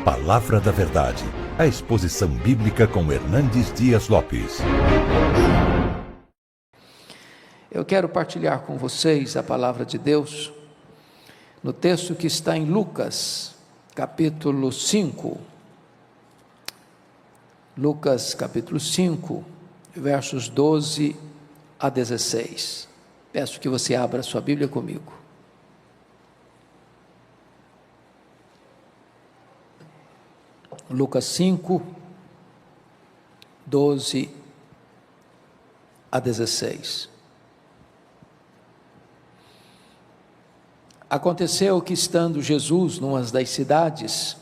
Palavra da Verdade, a exposição bíblica com Hernandes Dias Lopes. Eu quero partilhar com vocês a palavra de Deus no texto que está em Lucas, capítulo 5. Lucas, capítulo 5, versos 12 a 16. Peço que você abra sua Bíblia comigo. Lucas 5, 12 a 16. Aconteceu que, estando Jesus numa das cidades,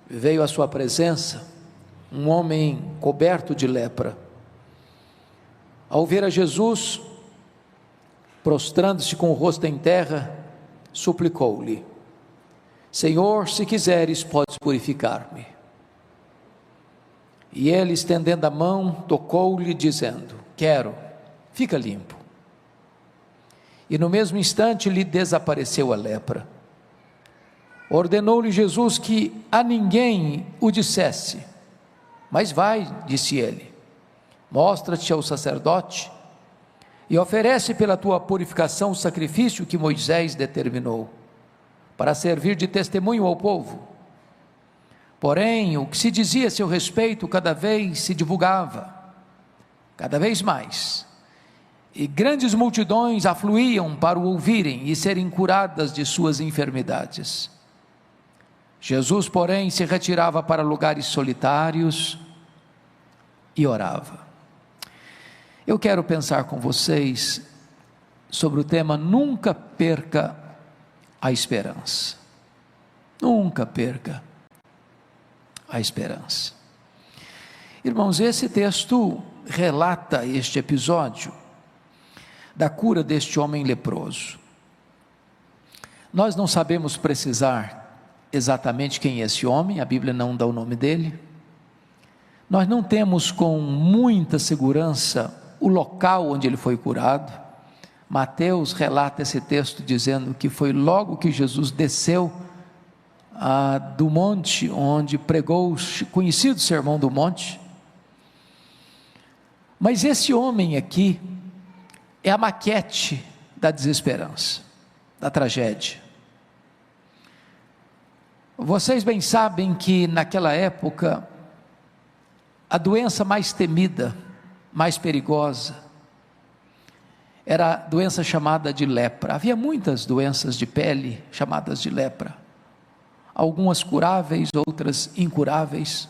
veio à sua presença um homem coberto de lepra. Ao ver a Jesus, prostrando-se com o rosto em terra, suplicou-lhe: Senhor, se quiseres, podes purificar-me. E ele, estendendo a mão, tocou-lhe, dizendo: Quero, fica limpo. E no mesmo instante lhe desapareceu a lepra. Ordenou-lhe Jesus que a ninguém o dissesse, mas vai, disse ele, mostra-te ao sacerdote e oferece pela tua purificação o sacrifício que Moisés determinou, para servir de testemunho ao povo. Porém, o que se dizia a seu respeito cada vez se divulgava, cada vez mais, e grandes multidões afluíam para o ouvirem e serem curadas de suas enfermidades. Jesus, porém, se retirava para lugares solitários e orava. Eu quero pensar com vocês sobre o tema: nunca perca a esperança. Nunca perca a esperança. Irmãos, esse texto relata este episódio da cura deste homem leproso. Nós não sabemos precisar exatamente quem é esse homem, a Bíblia não dá o nome dele. Nós não temos com muita segurança o local onde ele foi curado. Mateus relata esse texto dizendo que foi logo que Jesus desceu do monte onde pregou o conhecido Sermão do Monte. Mas esse homem aqui é a maquete da desesperança, da tragédia. Vocês bem sabem que naquela época a doença mais temida, mais perigosa, era a doença chamada de lepra. Havia muitas doenças de pele chamadas de lepra, algumas curáveis, outras incuráveis.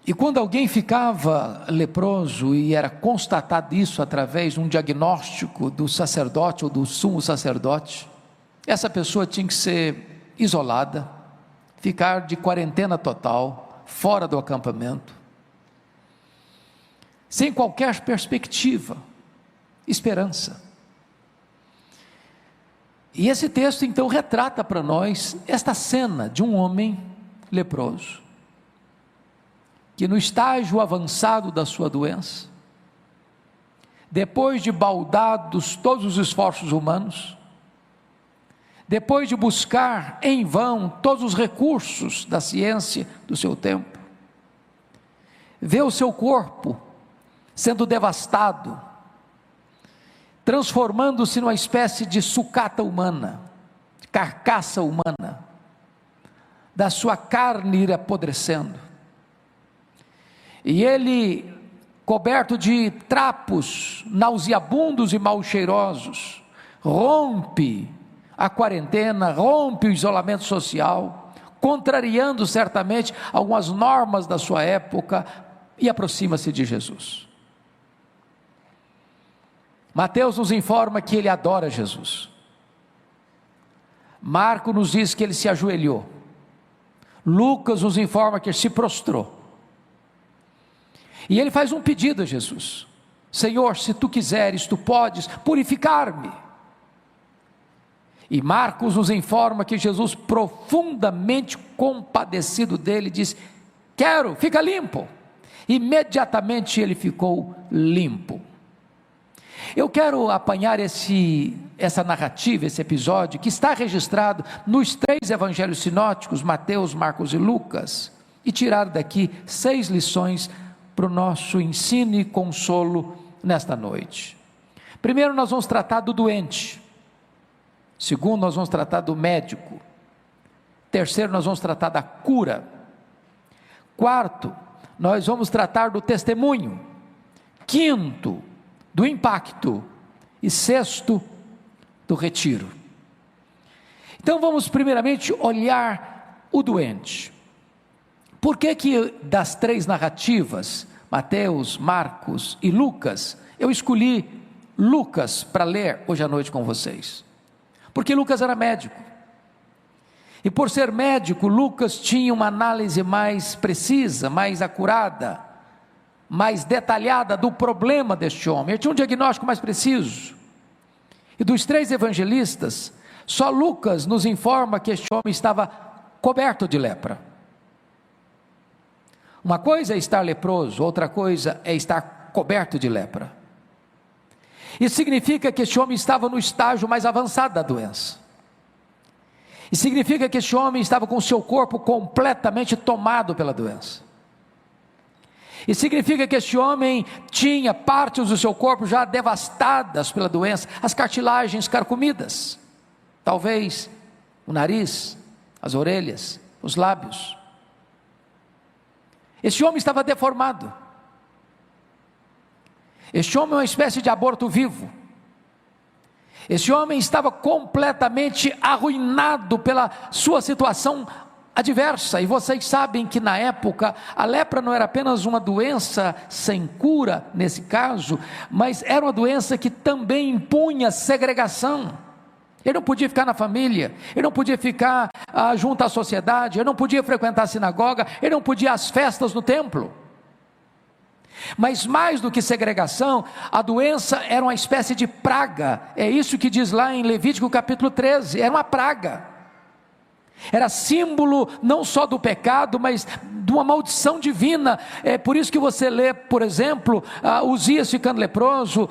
E quando alguém ficava leproso e era constatado isso através de um diagnóstico do sacerdote ou do sumo sacerdote, essa pessoa tinha que ser isolada, ficar de quarentena total, fora do acampamento, sem qualquer perspectiva, esperança. E esse texto então retrata para nós esta cena de um homem leproso, que no estágio avançado da sua doença, depois de baldados todos os esforços humanos, depois de buscar em vão todos os recursos da ciência do seu tempo, vê o seu corpo sendo devastado, transformando-se numa espécie de sucata humana, carcaça humana, da sua carne ir apodrecendo, e ele, coberto de trapos nauseabundos e mal cheirosos, rompe a quarentena, rompe o isolamento social, contrariando certamente algumas normas da sua época, e aproxima-se de Jesus. Mateus nos informa que ele adora Jesus. Marcos nos diz que ele se ajoelhou. Lucas nos informa que ele se prostrou. E ele faz um pedido a Jesus: Senhor, se tu quiseres, tu podes purificar-me. E Marcos nos informa que Jesus, profundamente compadecido dele, diz: quero, fica limpo. Imediatamente ele ficou limpo. eu quero apanhar essa narrativa, esse episódio, que está registrado nos 3 evangelhos sinóticos, Mateus, Marcos e Lucas, e tirar daqui 6 lições para o nosso ensino e consolo nesta noite. Primeiro, nós vamos tratar do doente. Segundo, nós vamos tratar do médico. Terceiro, nós vamos tratar da cura. Quarto, nós vamos tratar do testemunho. Quinto, do impacto. E sexto, do retiro. Então vamos primeiramente olhar o doente. Por que das 3 narrativas, Mateus, Marcos e Lucas, eu escolhi Lucas para ler hoje à noite com vocês? Porque Lucas era médico. E por ser médico, Lucas tinha uma análise mais precisa, mais acurada, mais detalhada do problema deste homem. Ele tinha um diagnóstico mais preciso. E dos 3 evangelistas, só Lucas nos informa que este homem estava coberto de lepra. Uma coisa é estar leproso, outra coisa é estar coberto de lepra. Isso significa que este homem estava no estágio mais avançado da doença. E significa que este homem estava com o seu corpo completamente tomado pela doença. E significa que este homem tinha partes do seu corpo já devastadas pela doença, as cartilagens carcomidas, talvez o nariz, as orelhas, os lábios. Este homem estava deformado. Este homem é uma espécie de aborto vivo. Esse homem estava completamente arruinado pela sua situação adversa, e vocês sabem que na época a lepra não era apenas uma doença sem cura nesse caso, mas era uma doença que também impunha segregação. Ele não podia ficar na família, ele não podia ficar junto à sociedade, ele não podia frequentar a sinagoga, ele não podia ir às festas no templo. Mas mais do que segregação, a doença era uma espécie de praga. É isso que diz lá em Levítico capítulo 13, era uma praga. Era símbolo não só do pecado, mas de uma maldição divina. É por isso que você lê, por exemplo, Uzias ficando leproso,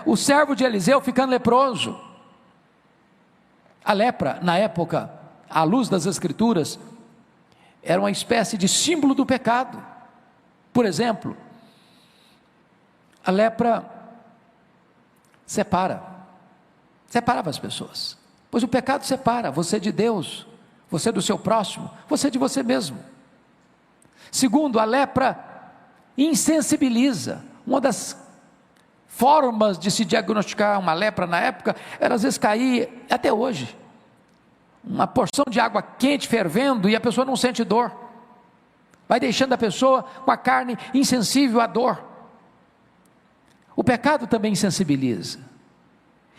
o servo de Eliseu ficando leproso. A lepra, na época, à luz das Escrituras, era uma espécie de símbolo do pecado. Por exemplo, a lepra separava as pessoas, pois o pecado separa você de Deus, você do seu próximo, você de você mesmo. Segundo, a lepra insensibiliza. Uma das formas de se diagnosticar uma lepra na época era às vezes cair, até hoje, uma porção de água quente fervendo e a pessoa não sente dor, vai deixando a pessoa com a carne insensível à dor. O pecado também insensibiliza,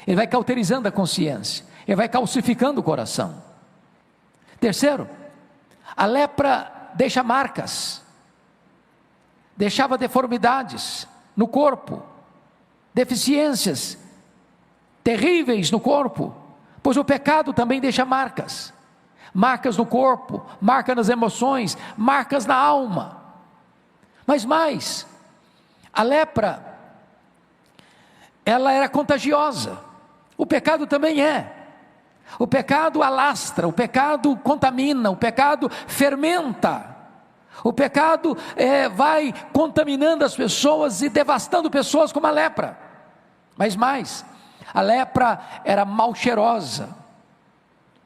ele vai cauterizando a consciência, ele vai calcificando o coração. Terceiro, a lepra deixa marcas, deixava deformidades no corpo, deficiências terríveis no corpo, pois o pecado também deixa marcas no corpo, marcas nas emoções, marcas na alma. Mas mais, a lepra, ela era contagiosa. O pecado também é. O pecado alastra, o pecado contamina, o pecado fermenta. O pecado vai contaminando as pessoas e devastando pessoas como a lepra. Mas mais, a lepra era mal cheirosa,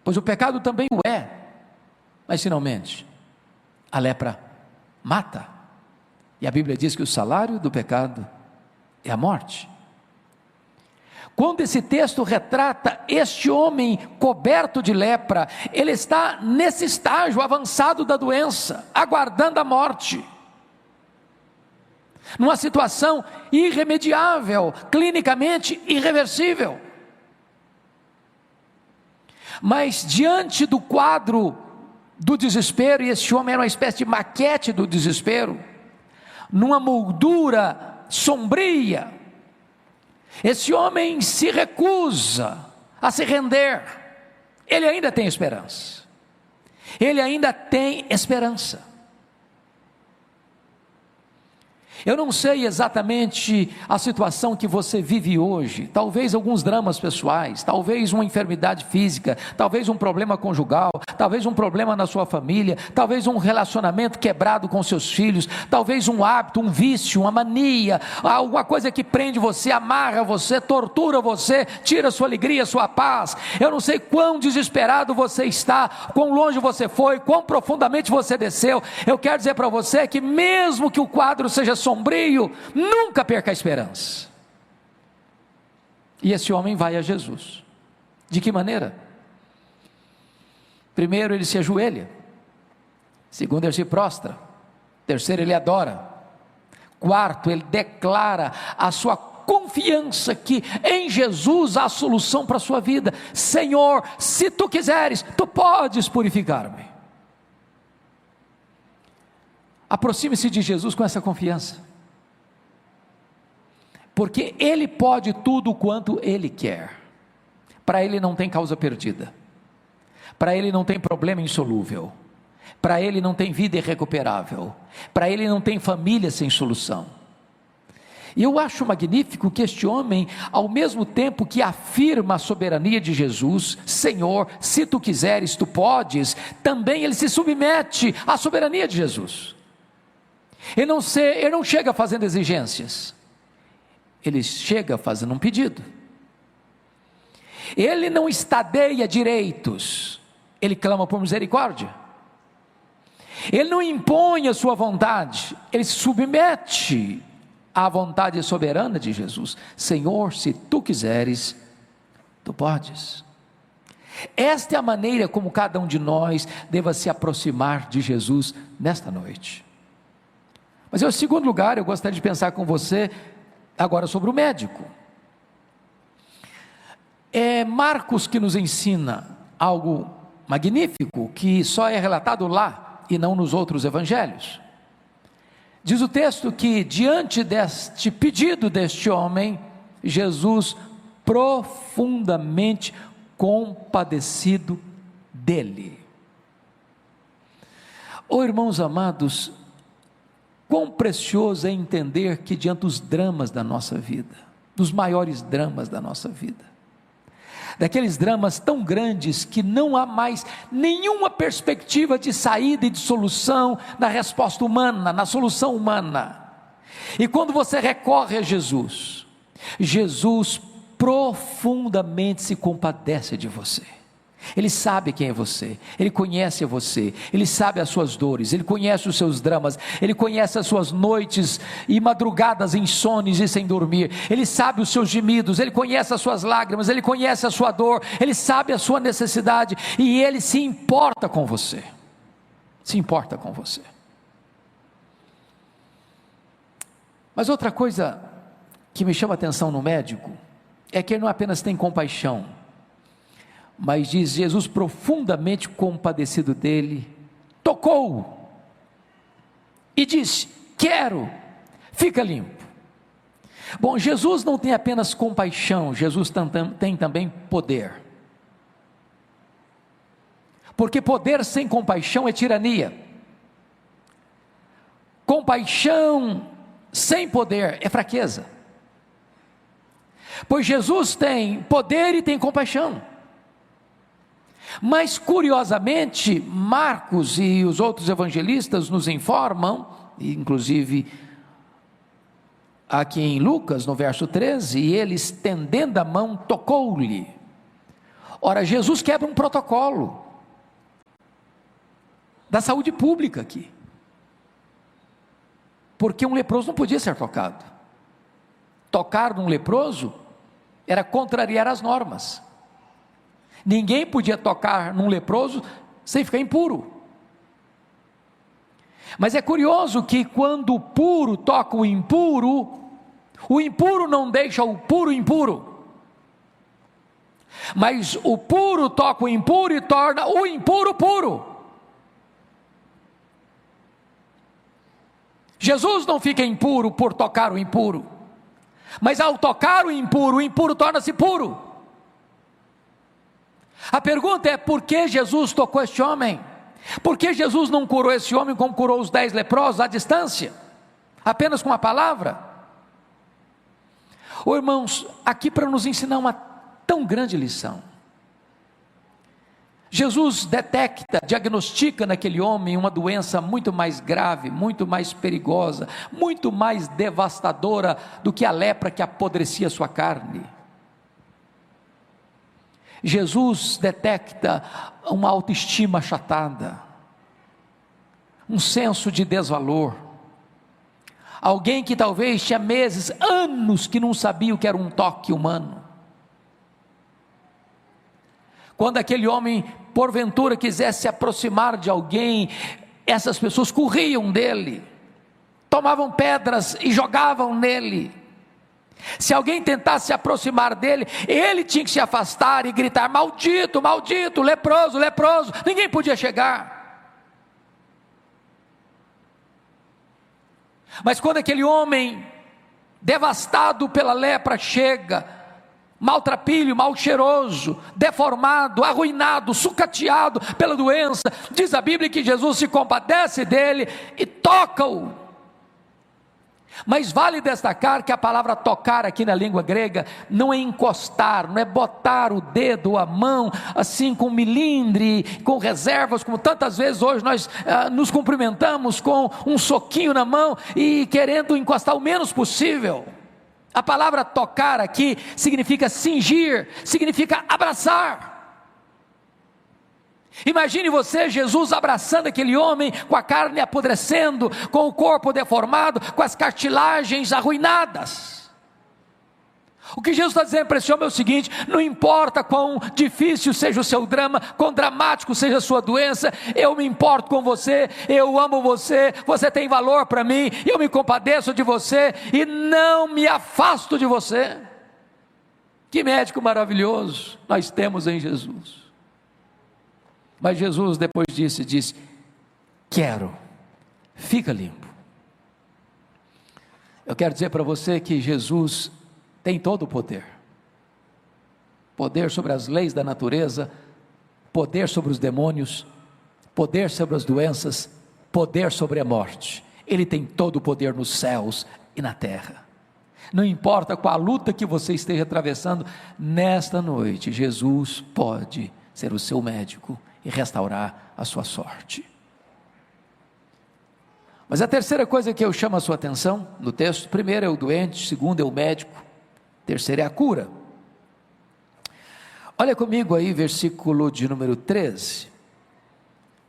pois o pecado também o é. Mas finalmente, a lepra mata. E a Bíblia diz que o salário do pecado é a morte. Quando esse texto retrata este homem coberto de lepra, ele está nesse estágio avançado da doença, aguardando a morte, numa situação irremediável, clinicamente irreversível. Mas diante do quadro do desespero, e esse homem era uma espécie de maquete do desespero, numa moldura sombria, esse homem se recusa a se render. Ele ainda tem esperança. Ele ainda tem esperança. Eu não sei exatamente a situação que você vive hoje, talvez alguns dramas pessoais, talvez uma enfermidade física, talvez um problema conjugal, talvez um problema na sua família, talvez um relacionamento quebrado com seus filhos, talvez um hábito, um vício, uma mania, alguma coisa que prende você, amarra você, tortura você, tira sua alegria, sua paz. Eu não sei quão desesperado você está, quão longe você foi, quão profundamente você desceu. Eu quero dizer para você que mesmo que o quadro seja sombrio, nunca perca a esperança. E esse homem vai a Jesus. De que maneira? Primeiro, ele se ajoelha. Segundo, ele se prostra. Terceiro, ele adora. Quarto, ele declara a sua confiança que em Jesus há solução para a sua vida. Senhor, se tu quiseres, tu podes purificar-me. Aproxime-se de Jesus com essa confiança, porque Ele pode tudo quanto Ele quer. Para Ele não tem causa perdida, para Ele não tem problema insolúvel, para Ele não tem vida irrecuperável, para Ele não tem família sem solução. E eu acho magnífico que este homem, ao mesmo tempo que afirma a soberania de Jesus, Senhor, se tu quiseres, tu podes, também ele se submete à soberania de Jesus. Ele não chega fazendo exigências, ele chega fazendo um pedido. Ele não estadeia direitos, ele clama por misericórdia. Ele não impõe a sua vontade, ele se submete à vontade soberana de Jesus. Senhor, se tu quiseres, tu podes. Esta é a maneira como cada um de nós deva se aproximar de Jesus nesta noite. Mas em segundo lugar, eu gostaria de pensar com você agora sobre o médico. É Marcos que nos ensina algo magnífico, que só é relatado lá e não nos outros evangelhos. Diz o texto que diante deste pedido deste homem, Jesus profundamente compadecido dele. Oh, irmãos amados, quão precioso é entender que diante dos dramas da nossa vida, dos maiores dramas da nossa vida, daqueles dramas tão grandes que não há mais nenhuma perspectiva de saída e de solução na resposta humana, na solução humana, e quando você recorre a Jesus, Jesus profundamente se compadece de você. Ele sabe quem é você, Ele conhece você, Ele sabe as suas dores, Ele conhece os seus dramas, Ele conhece as suas noites e madrugadas insones e sem dormir, Ele sabe os seus gemidos, Ele conhece as suas lágrimas, Ele conhece a sua dor, Ele sabe a sua necessidade e Ele se importa com você, se importa com você. Mas outra coisa que me chama a atenção no médico, é que ele não apenas tem compaixão, mas diz Jesus profundamente compadecido dele, tocou-o e disse: quero, fica limpo. Bom, Jesus não tem apenas compaixão, Jesus tem também poder, porque poder sem compaixão é tirania, compaixão sem poder é fraqueza, pois Jesus tem poder e tem compaixão. Mas curiosamente, Marcos e os outros evangelistas nos informam, inclusive aqui em Lucas, no verso 13, e ele estendendo a mão, tocou-lhe. Ora, Jesus quebra um protocolo da saúde pública aqui, porque um leproso não podia ser tocado. Tocar num leproso era contrariar as normas. Ninguém podia tocar num leproso sem ficar impuro. Mas é curioso que quando o puro toca o impuro não deixa o puro impuro, mas o puro toca o impuro e torna o impuro puro. Jesus não fica impuro por tocar o impuro, mas ao tocar o impuro torna-se puro. A pergunta é: por que Jesus tocou este homem? Por que Jesus não curou esse homem como curou os 10 leprosos à distância? Apenas com a palavra? Ô irmãos, aqui para nos ensinar uma tão grande lição. Jesus detecta, diagnostica naquele homem uma doença muito mais grave, muito mais perigosa, muito mais devastadora do que a lepra que apodrecia sua carne. Jesus detecta uma autoestima achatada, um senso de desvalor, alguém que talvez tinha meses, anos que não sabia o que era um toque humano. Quando aquele homem, porventura, quisesse se aproximar de alguém, essas pessoas corriam dele, tomavam pedras e jogavam nele. Se alguém tentasse se aproximar dele, ele tinha que se afastar e gritar: maldito, maldito, leproso, leproso. Ninguém podia chegar. Mas quando aquele homem, devastado pela lepra, chega, maltrapilho, mal cheiroso, deformado, arruinado, sucateado pela doença, diz a Bíblia que Jesus se compadece dele e toca-o. Mas vale destacar que a palavra tocar aqui na língua grega não é encostar, não é botar o dedo, a mão, assim com milindre, com reservas, como tantas vezes hoje nós nos cumprimentamos com um soquinho na mão e querendo encostar o menos possível. A palavra tocar aqui significa cingir, significa abraçar. Imagine você, Jesus abraçando aquele homem, com a carne apodrecendo, com o corpo deformado, com as cartilagens arruinadas. O que Jesus está dizendo para esse homem é o seguinte: não importa quão difícil seja o seu drama, quão dramático seja a sua doença, eu me importo com você, eu amo você, você tem valor para mim, eu me compadeço de você e não me afasto de você. Que médico maravilhoso nós temos em Jesus. Mas Jesus depois disso disse: quero, fica limpo. Eu quero dizer para você que Jesus tem todo o poder. Poder sobre as leis da natureza, poder sobre os demônios, poder sobre as doenças, poder sobre a morte. Ele tem todo o poder nos céus e na terra. Não importa qual a luta que você esteja atravessando, nesta noite, Jesus pode ser o seu médico e restaurar a sua sorte. Mas a terceira coisa que eu chamo a sua atenção no texto: primeiro é o doente, segundo é o médico, terceiro é a cura. Olha comigo aí, versículo de número 13.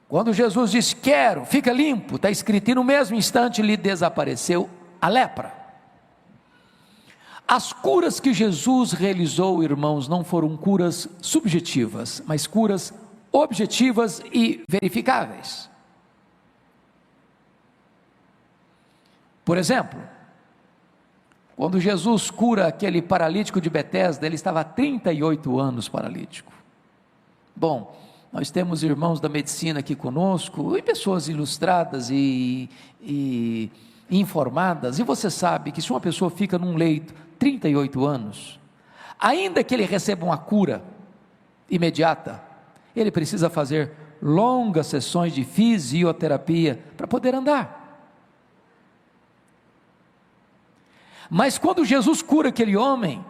Quando Jesus disse: quero, fica limpo, está escrito, e no mesmo instante lhe desapareceu a lepra. As curas que Jesus realizou, irmãos, não foram curas subjetivas, mas curas objetivas e verificáveis. Por exemplo, quando Jesus cura aquele paralítico de Betesda, ele estava há 38 anos paralítico. Bom, nós temos irmãos da medicina aqui conosco, e pessoas ilustradas e informadas, e você sabe que se uma pessoa fica num leito 38 anos, ainda que ele receba uma cura imediata, ele precisa fazer longas sessões de fisioterapia para poder andar. Mas quando Jesus cura aquele homem,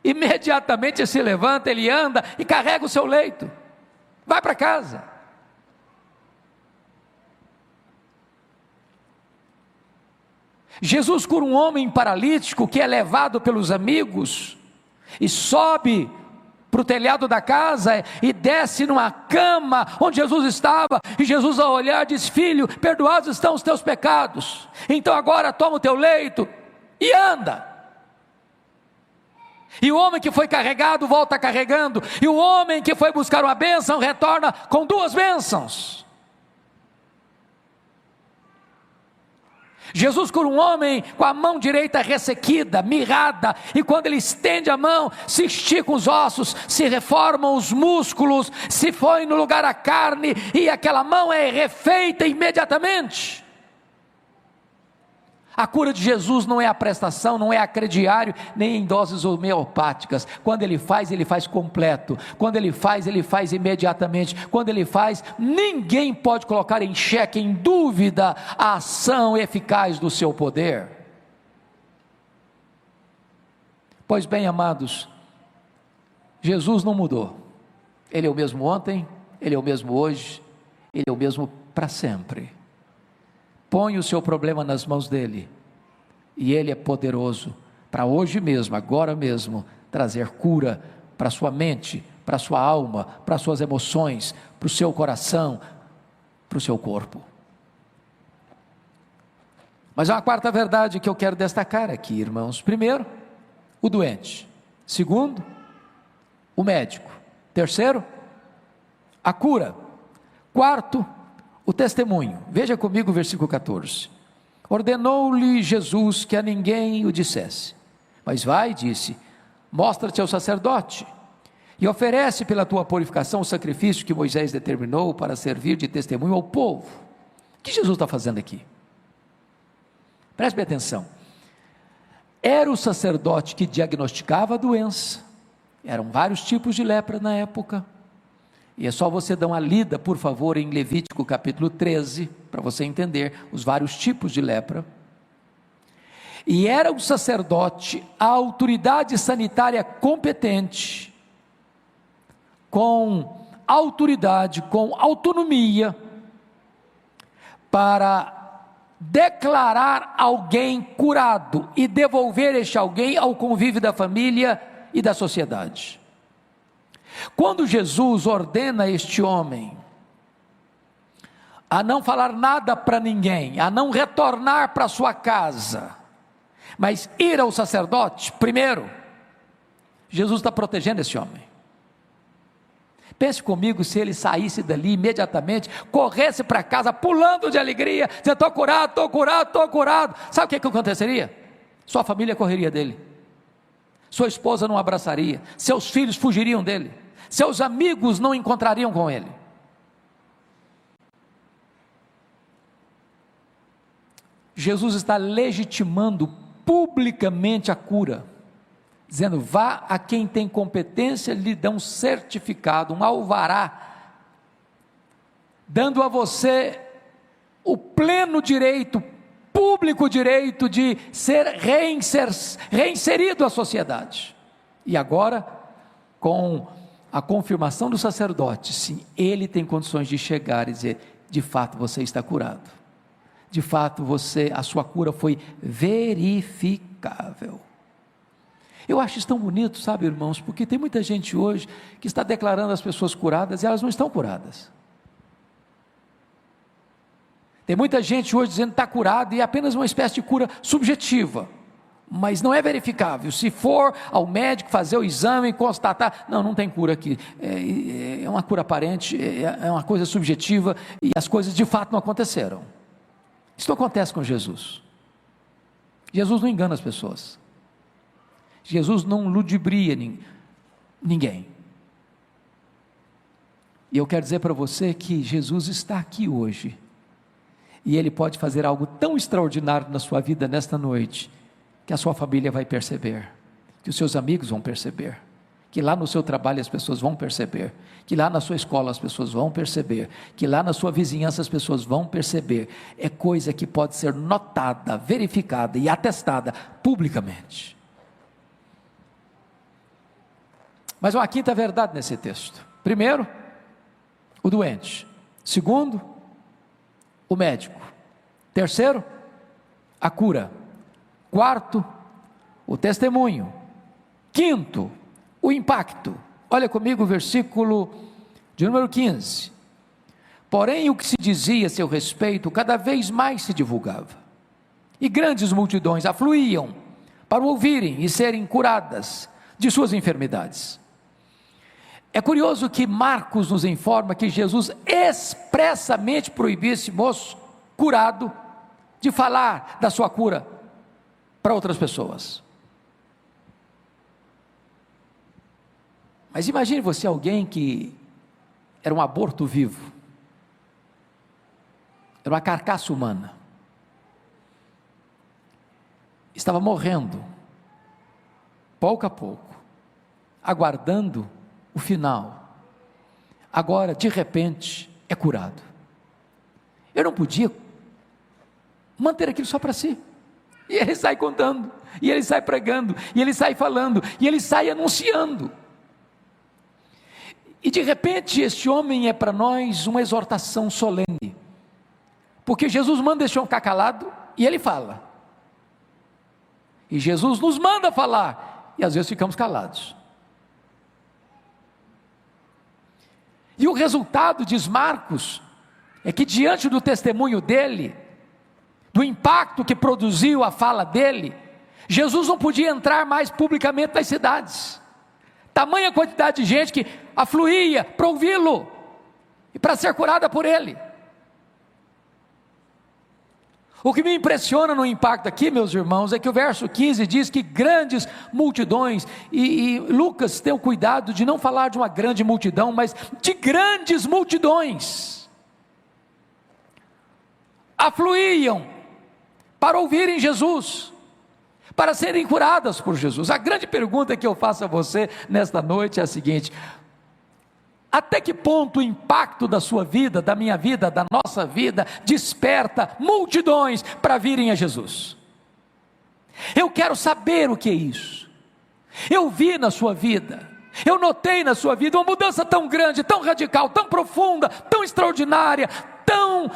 imediatamente ele se levanta, ele anda e carrega o seu leito, vai para casa. Jesus cura um homem paralítico que é levado pelos amigos e sobe para o telhado da casa e desce numa cama onde Jesus estava, e Jesus, ao olhar, diz: filho, perdoados estão os teus pecados, então agora toma o teu leito e anda. E o homem que foi carregado volta carregando, e o homem que foi buscar uma bênção retorna com 2 bênçãos. Jesus cura um homem com a mão direita ressequida, mirrada, e quando ele estende a mão, se esticam os ossos, se reformam os músculos, se põe no lugar a carne, e aquela mão é refeita imediatamente. A cura de Jesus não é a prestação, não é a crediário, nem em doses homeopáticas. Quando Ele faz completo. Quando Ele faz imediatamente. Quando Ele faz, ninguém pode colocar em xeque, em dúvida, a ação eficaz do seu poder. Pois bem, amados, Jesus não mudou. Ele é o mesmo ontem, Ele é o mesmo hoje, Ele é o mesmo para sempre. Põe o seu problema nas mãos dEle, e Ele é poderoso para hoje mesmo, agora mesmo, trazer cura para a sua mente, para a sua alma, para as suas emoções, para o seu coração, para o seu corpo. Mas há uma quarta verdade que eu quero destacar aqui, irmãos. Primeiro, o doente. Segundo, o médico. Terceiro, a cura. Quarto, o testemunho. Veja comigo o versículo 14. Ordenou-lhe Jesus que a ninguém o dissesse, mas vai, disse, mostra-te ao sacerdote e oferece pela tua purificação o sacrifício que Moisés determinou para servir de testemunho ao povo. O que Jesus está fazendo aqui? Preste bem atenção. Era o sacerdote que diagnosticava a doença. Eram vários tipos de lepra na época. E é só você dar uma lida, por favor, em Levítico capítulo 13, para você entender os vários tipos de lepra. E era o sacerdote, a autoridade sanitária competente, com autoridade, com autonomia, para declarar alguém curado e devolver este alguém ao convívio da família e da sociedade. Quando Jesus ordena este homem a não falar nada para ninguém, a não retornar para sua casa, mas ir ao sacerdote, primeiro, Jesus está protegendo esse homem. Pense comigo se ele saísse dali imediatamente, corresse para casa pulando de alegria, dizendo, estou curado, estou curado, estou curado. Sabe o que aconteceria? Sua família correria dele, sua esposa não abraçaria, seus filhos fugiriam dele, seus amigos não encontrariam com ele. Jesus está legitimando publicamente a cura, dizendo, vá a quem tem competência, lhe dá um certificado, um alvará, dando a você o pleno direito, público direito de ser reinserido à sociedade. E agora, com a confirmação do sacerdote, sim, ele tem condições de chegar e dizer, de fato você está curado, de fato a sua cura foi verificável. Eu acho isso tão bonito, sabe, irmãos, porque tem muita gente hoje que está declarando as pessoas curadas e elas não estão curadas. Tem muita gente hoje dizendo que está curado e é apenas uma espécie de cura subjetiva, mas não é verificável. Se for ao médico fazer o exame e constatar, não tem cura aqui, é uma cura aparente, é uma coisa subjetiva e as coisas de fato não aconteceram. Isso não acontece com Jesus. Jesus não engana as pessoas. Jesus não ludibria ninguém. E eu quero dizer para você que Jesus está aqui hoje, e Ele pode fazer algo tão extraordinário na sua vida nesta noite, que a sua família vai perceber, que os seus amigos vão perceber, que lá no seu trabalho as pessoas vão perceber, que lá na sua escola as pessoas vão perceber, que lá na sua vizinhança as pessoas vão perceber. É coisa que pode ser notada, verificada e atestada publicamente. Mas uma quinta verdade nesse texto. Primeiro, o doente. Segundo, o médico. Terceiro, a cura. Quarto, o testemunho. Quinto, o impacto. Olha comigo o versículo de número 15. Porém, o que se dizia a seu respeito, cada vez mais se divulgava. E grandes multidões afluíam para o ouvirem e serem curadas de suas enfermidades. É curioso que Marcos nos informa que Jesus expressamente proibiu esse moço curado de falar da sua cura para outras pessoas. Mas imagine você alguém que era um aborto vivo, era uma carcaça humana, estava morrendo, pouco a pouco, aguardando o final, agora de repente é curado. Eu não podia manter aquilo só para si, e ele sai contando, e ele sai pregando, e ele sai falando, e ele sai anunciando, e de repente este homem é para nós uma exortação solene, porque Jesus manda este homem ficar calado, e ele fala, e Jesus nos manda falar, e às vezes ficamos calados, e o resultado, diz Marcos, é que diante do testemunho dele, do impacto que produziu a fala dele, Jesus não podia entrar mais publicamente nas cidades, tamanha quantidade de gente que afluía para ouvi-lo, e para ser curada por ele. O que me impressiona no impacto aqui, meus irmãos, é que o verso 15 diz que grandes multidões, e Lucas tem o cuidado de não falar de uma grande multidão, mas de grandes multidões, afluíam para ouvirem Jesus, para serem curadas por Jesus. A grande pergunta que eu faço a você nesta noite é a seguinte: até que ponto o impacto da sua vida, da minha vida, da nossa vida, desperta multidões para virem a Jesus? Eu quero saber o que é isso. Eu vi na sua vida, eu notei na sua vida uma mudança tão grande, tão radical, tão profunda, tão extraordinária, tão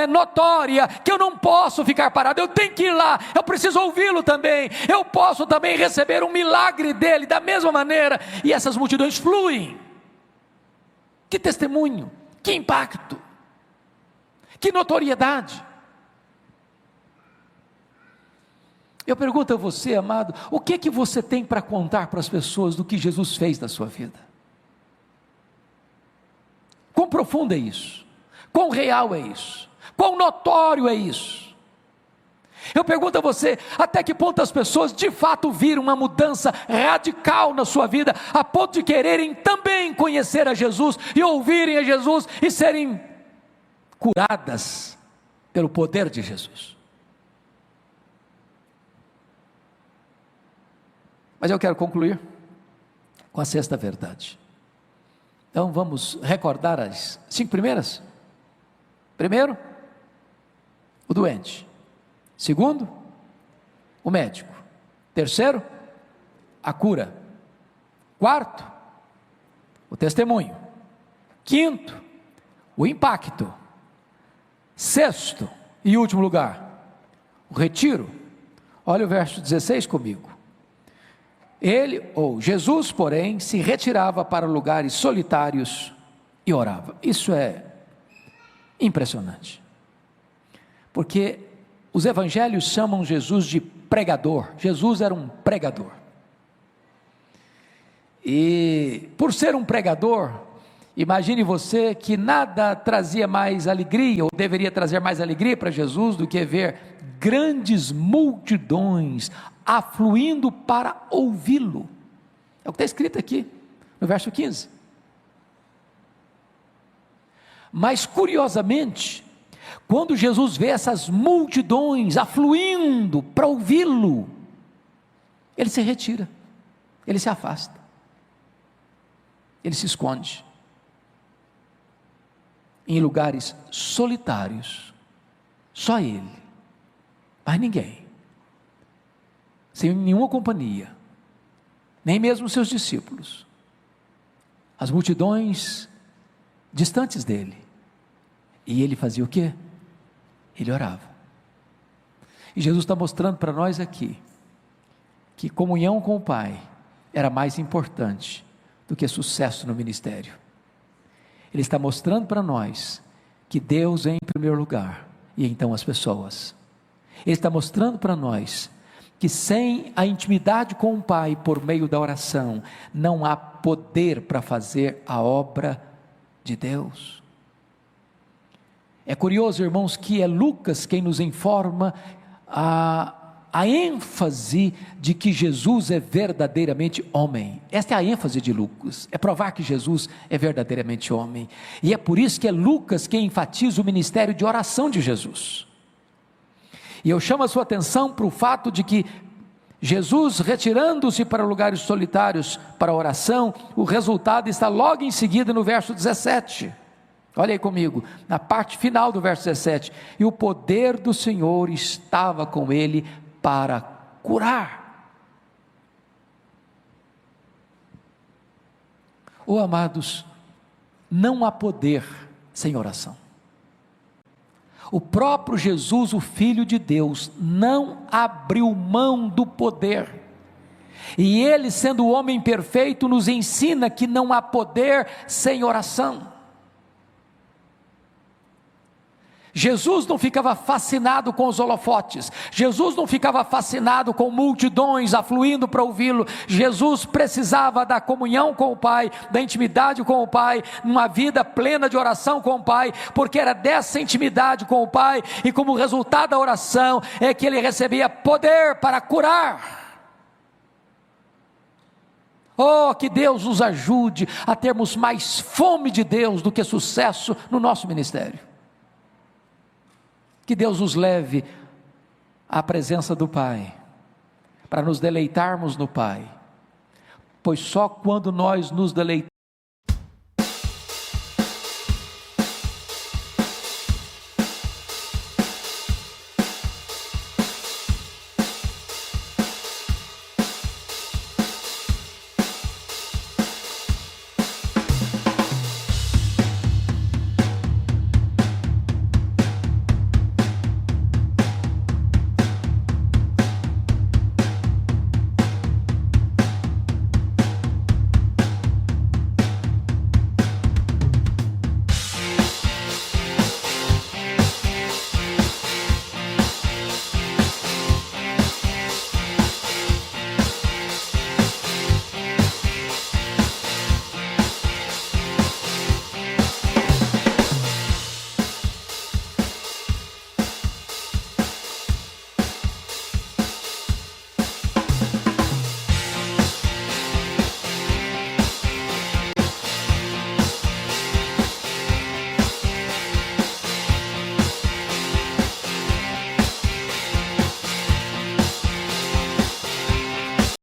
notória, que eu não posso ficar parado, eu tenho que ir lá, eu preciso ouvi-lo também, eu posso também receber um milagre dele, da mesma maneira, e essas multidões fluem. Que testemunho, que impacto, que notoriedade. Eu pergunto a você, amado, o que que você tem para contar para as pessoas do que Jesus fez na sua vida? Quão profundo é isso? Quão real é isso? Quão notório é isso? Eu pergunto a você, até que ponto as pessoas de fato viram uma mudança radical na sua vida, a ponto de quererem também conhecer a Jesus, e ouvirem a Jesus, e serem curadas pelo poder de Jesus? Mas eu quero concluir com a sexta verdade. Então vamos recordar as 5 primeiras. Primeiro, o doente. Segundo, o médico. Terceiro, a cura. Quarto, o testemunho. Quinto, o impacto. Sexto e último lugar, o retiro. Olha o verso 16 comigo. Jesus, porém, se retirava para lugares solitários e orava. Isso é impressionante, porque os evangelhos chamam Jesus de pregador. Jesus era um pregador, e por ser um pregador, imagine você que nada trazia mais alegria, ou deveria trazer mais alegria para Jesus, do que ver grandes multidões afluindo para ouvi-lo. É o que está escrito aqui no verso 15. Mas curiosamente, quando Jesus vê essas multidões afluindo para ouvi-lo, ele se retira, ele se afasta, ele se esconde em lugares solitários, só ele, mais ninguém, sem nenhuma companhia, nem mesmo seus discípulos, as multidões distantes dele, e ele fazia o quê? Ele orava. E Jesus está mostrando para nós aqui, que comunhão com o Pai era mais importante do que sucesso no ministério. Ele está mostrando para nós que Deus é em primeiro lugar, e então as pessoas. Ele está mostrando para nós que sem a intimidade com o Pai por meio da oração, não há poder para fazer a obra de Deus. É curioso, irmãos, que é Lucas quem nos informa a ênfase de que Jesus é verdadeiramente homem. Esta é a ênfase de Lucas, é provar que Jesus é verdadeiramente homem, e é por isso que é Lucas quem enfatiza o ministério de oração de Jesus. E eu chamo a sua atenção para o fato de que Jesus, retirando-se para lugares solitários para a oração, o resultado está logo em seguida no verso 17. Olha aí comigo, na parte final do verso 17. E o poder do Senhor estava com ele para curar. Oh, amados, não há poder sem oração. O próprio Jesus, o Filho de Deus, não abriu mão do poder. E ele, sendo o homem perfeito, nos ensina que não há poder sem oração. Jesus não ficava fascinado com os holofotes, Jesus não ficava fascinado com multidões afluindo para ouvi-lo. Jesus precisava da comunhão com o Pai, da intimidade com o Pai, numa vida plena de oração com o Pai, porque era dessa intimidade com o Pai, e como resultado da oração, é que ele recebia poder para curar. Oh, que Deus nos ajude a termos mais fome de Deus do que sucesso no nosso ministério. Que Deus nos leve à presença do Pai, para nos deleitarmos no Pai, pois só quando nós nos deleitamos